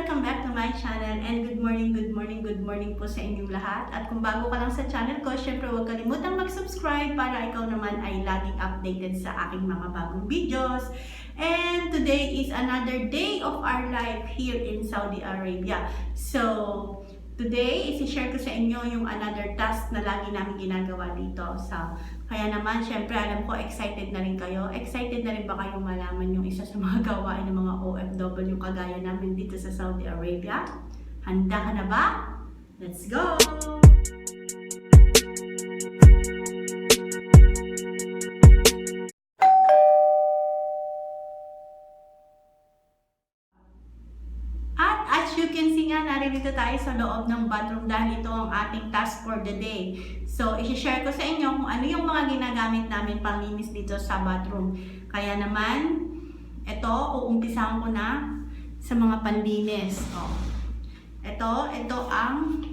Welcome back to my channel and good morning po sa inyong lahat. At kung bago ka lang sa channel ko, syempre huwag kalimutang mag-subscribe para ikaw naman ay laging updated sa aking mga bagong videos. And today is another day of our life here in Saudi Arabia. So, today, isi-share ko sa inyo yung another task na lagi namin ginagawa dito. Kaya naman, syempre, alam ko, excited na rin kayo. Excited na rin ba kayong malaman yung isa sa mga gawain ng mga OFW kagaya namin dito sa Saudi Arabia? Handa ka na ba? Let's go! As you can see nga, narito tayo sa loob ng bathroom dahil ito ang ating task for the day. So, isi-share ko sa inyo kung ano yung mga ginagamit namin panglinis dito sa bathroom. Kaya naman, ito, uumpisahan ko na sa mga panlinis. Oh. Ito ang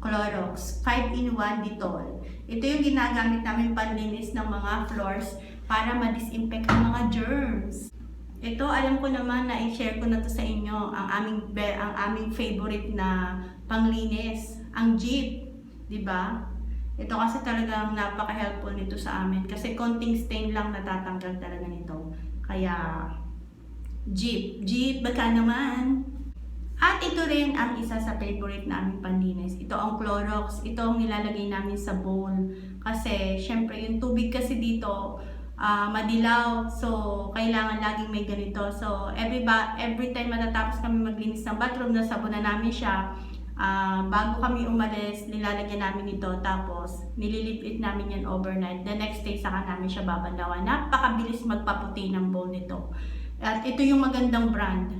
Clorox 5-in-1 Dettol. Ito yung ginagamit namin panlinis ng mga floors para ma-disinfect ang mga germs. Ito, alam ko naman na i-share ko na to sa inyo, ang aming favorite na panglinis, ang Jeep, di ba? Ito kasi talagang napaka-helpful nito sa amin kasi konting stain lang natatanggal talaga nito. Kaya, Jeep, baka naman. At ito rin ang isa sa favorite naming panlinis. Ito ang Clorox, ito ang nilalagay namin sa bowl. Kasi, syempre, yung tubig kasi dito, madilaw. So, kailangan laging may ganito. So, every time matatapos kami maglinis ng bathroom, nasabunan namin siya. Bago kami umalis, nilalagyan namin ito. Tapos, nililipit namin yan overnight. The next day, saka namin siya babanlawan. Napakabilis magpaputi ng bowl nito. At ito yung magandang brand,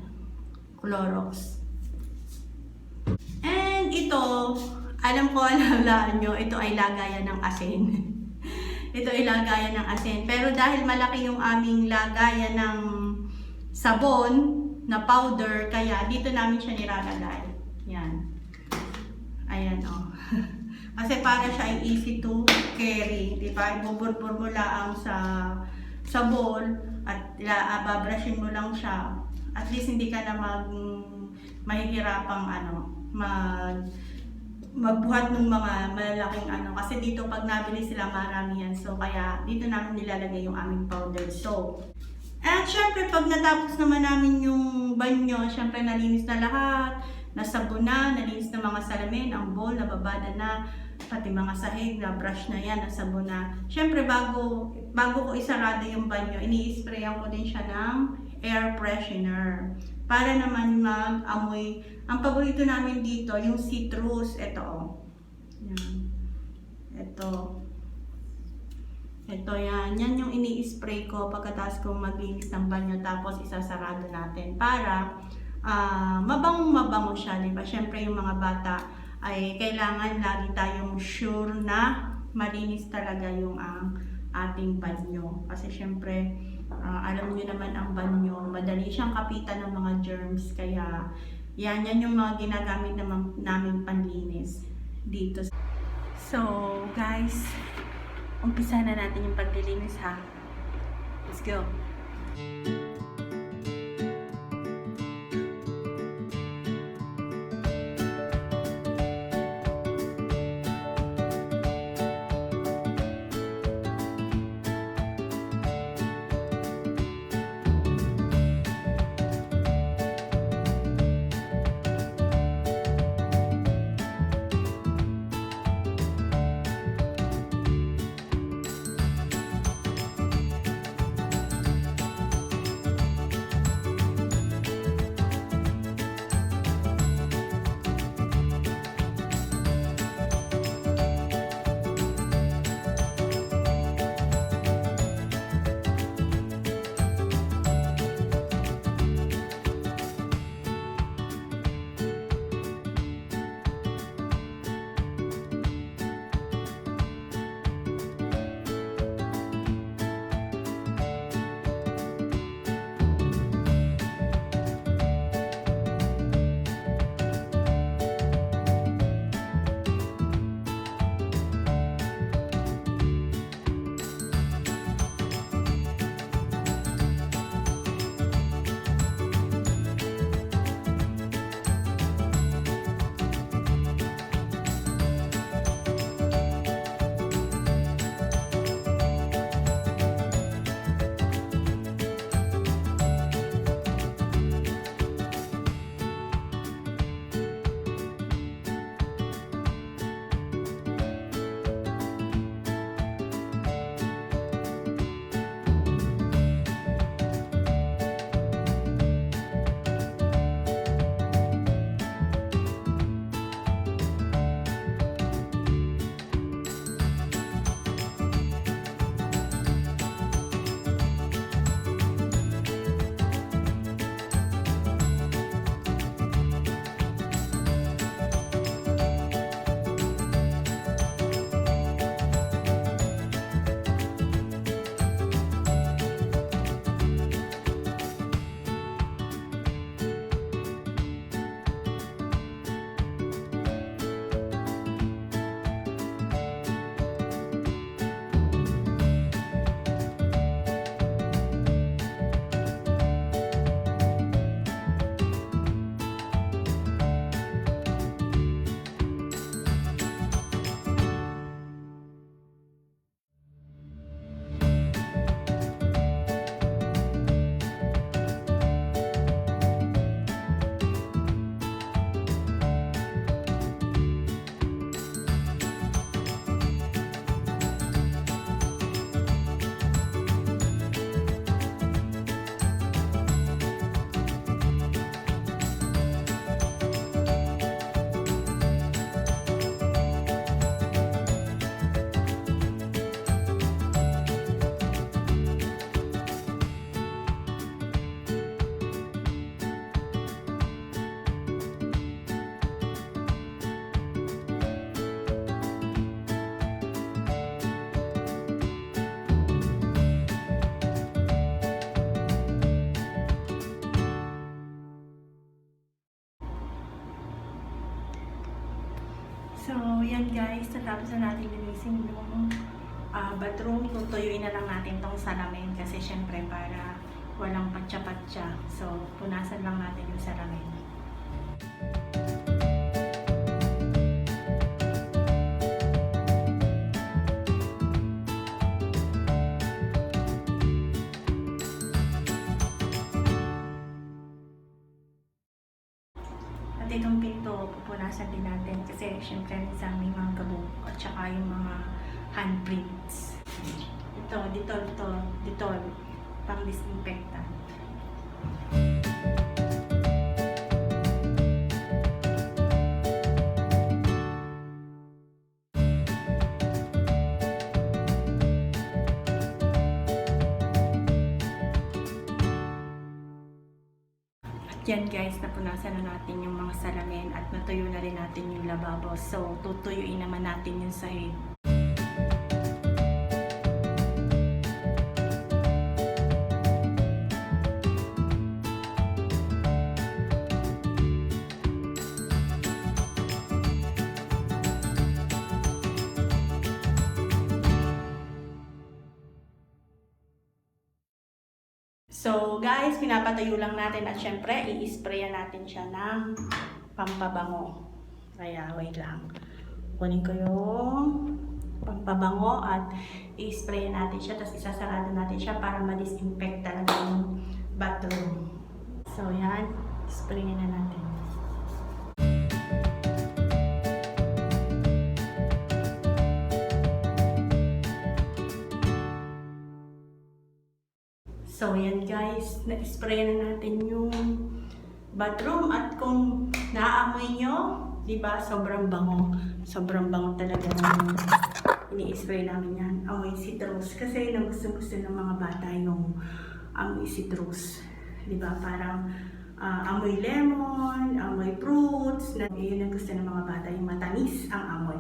Clorox. And ito, alam nyo, ito ay lagayan ng asin. Ito ay lagayan ng asin. Pero dahil malaki yung aming lagayan ng sabon na powder, kaya dito namin siya nilalagay. Yan. Ayan o. Oh. Kasi para siya ay easy to carry. Diba? Ibuburbur mo lang sa bowl at babrushin mo lang siya. At least hindi ka na mahihirapang magbuhat ng mga malalaking kasi dito pag nabili sila marami yan. So kaya dito namin nilalagay yung aming powder soap. At syempre pag natapos naman namin yung banyo, syempre nalinis na lahat, nasabon na, nalinis na mga salamin, ang bowl, nababada na, pati mga sahig, na brush na yan, nasabon na. Syempre bago ko isarado yung banyo, ini-sprayan ko din siya ng air freshener. Para naman mag-amoy. Ang paborito namin dito, yung citrus. Ito, oh. Yan. Ito, yan. Yan yung ini-spray ko pagkatapos kong maglinis ng banyo. Tapos, isasarado natin. Para mabango siya, diba? Siyempre, yung mga bata ay kailangan lagi tayong sure na malinis talaga yung ating banyo. Kasi, siyempre, alam niyo naman ang banyo, madali siyang kapitan ng mga germs, kaya yan yung mga ginagamit namin panlinis dito. So guys, umpisa na natin yung paglilinis ha. Let's go! So, yan guys, natapos na natin linisin yung bathroom. Tutuyuin na lang natin tong salamin kasi syempre para walang patsa-patsa. So, punasan lang natin yung salamin. At itong pinto, pupunasan din natin kasi syempre minsan may mga gabog at saka yung mga handprints. Ito, ditol, pang disinfectant. Yan guys, napunasan na natin yung mga salamin at natuyo na rin natin yung lababo. So, tutuyuin naman natin yung sahig. So guys, pinapatayo lang natin at syempre i-sprayan natin siya ng pampabango. Kaya wait lang. Kunin ko yung pampabango at i-sprayan natin siya, tapos isasarado natin siya para ma-disinfect talaga yung bathroom. So yan, sprayan na natin. So, yan guys, na-spray na natin yung bathroom at kung naaamoy nyo, diba, sobrang bango. Sobrang bango talaga ng ini-spray namin yan. Amoy citrus. Kasi gusto ng mga bata yung amoy citrus. Diba, parang amoy lemon, amoy fruits. Yun ang gusto ng mga bata, yung matamis ang amoy.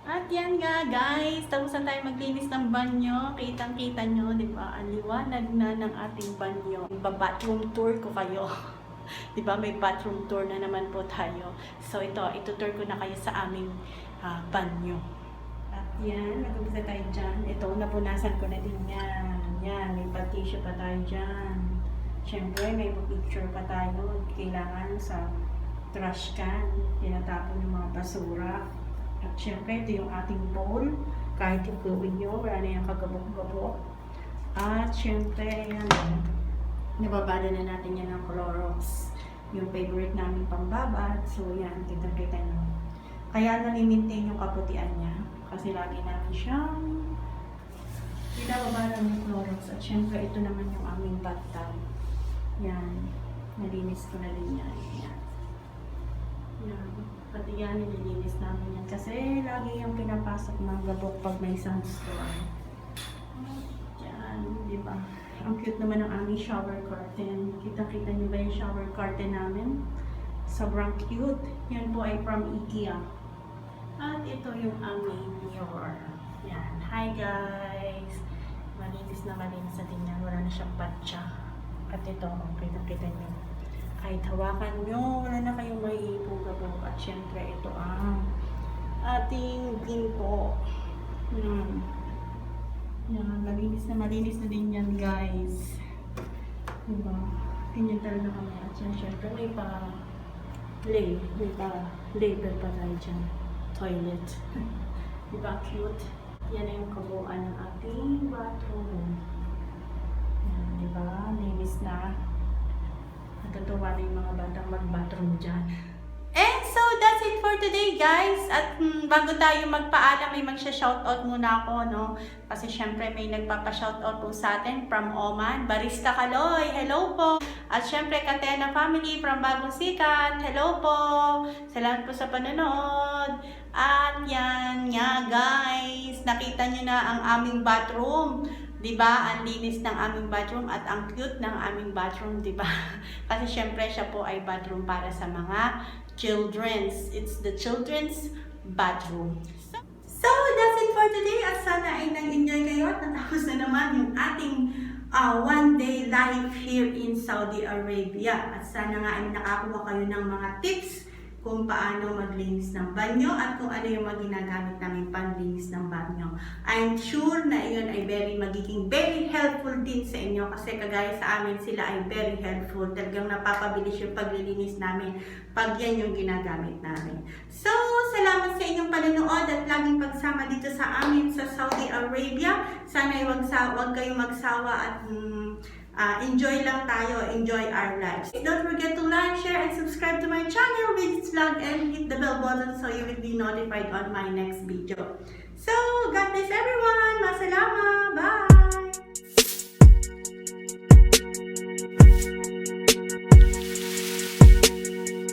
At yan nga guys, tapos na tayo maglinis ng banyo. Kitang-kita nyo, di ba? Ang liwanag na ng ating banyo. Bathroom tour ko kayo. Di ba? May bathroom tour na naman po tayo. So ito-tour ko na kayo sa aming banyo. At yan, nag-umpisa tayo dyan. Ito, napunasan ko na din yan. Yan, may tissue pa tayo dyan. Siyempre, may picture pa tayo. Kailangan sa trash can. Tinatapon yung mga basura. At syempre, ito yung ating bowl. Kahit ikuin nyo, wala na yung kagabok-gabok. At syempre, yan. Nababala na natin yan ng Clorox. Yung favorite namin pambabad. So yan, kita-kita nyo. Kaya nalimintain yung kaputian niya. Kasi lagi namin siyang pinababala ng Clorox. At syempre, ito naman yung aming bathtub. Yan. Nalinis ko na rin yan. Yan. Yan. Pati yan, nililinis namin yan. Kasi lagi yung pinapasok ng gabok pag may sunstorm. Yan, di ba? Ang cute naman ng aming shower curtain. Kita-kita niyo ba yung shower curtain namin? Sobrang cute. Yan po ay from IKEA. At ito yung aming mirror. Yan. Hi guys! Malinis na malinis sa tingnan. Wala na siyang patsa. At ito, kita-kita niyo. Kahit hawakan nyo, wala na kayong maipugabog. At syempre, ito ang ating pinto. Yan, malinis na din yan, guys. Diba? Ganyan talaga kami. At yan, syempre, may label pa tayo dyan. Toilet. Diba, cute? Yan na yung kabuuan ng ating bathroom. Yan, diba? Linis na. Natutuwa na yung mga batang mag-bathroom dyan. And so, that's it for today, guys. At bago tayo magpaalam, may magsha-shoutout muna ako, no? Kasi syempre may nagpapa-shoutout po sa atin from Oman. Barista Kaloy, hello po. At syempre, Katena Family from Bagong Sikat, hello po. Salamat po sa panonood. At yan nga, guys. Nakita nyo na ang aming bathroom. Diba? Ang linis ng aming bathroom at ang cute ng aming bathroom, diba? Kasi syempre siya po ay bathroom para sa mga children's. It's the children's bathroom. So that's it for today. At sana ay nag-enjoy kayo at natapos na naman yung ating one day life here in Saudi Arabia. At sana nga ay nakakuha kayo ng mga tips kung paano maglinis ng banyo at kung ano yung mga ginagamit namin panglinis ng banyo. I'm sure na iyon ay magiging very helpful din sa inyo kasi kagaya sa amin sila ay very helpful. Talagang napapabilis yung paglilinis namin pag yan yung ginagamit namin. So, salamat sa inyong panonood at laging pagsama dito sa amin sa Saudi Arabia. Sana ay wag kayong magsawa at enjoy lang tayo, enjoy our lives. Don't forget to like, share, and subscribe to my channel, BRIGITES Vlog, and hit the bell button so you will be notified on my next video. So, God bless everyone! Masalama! Bye!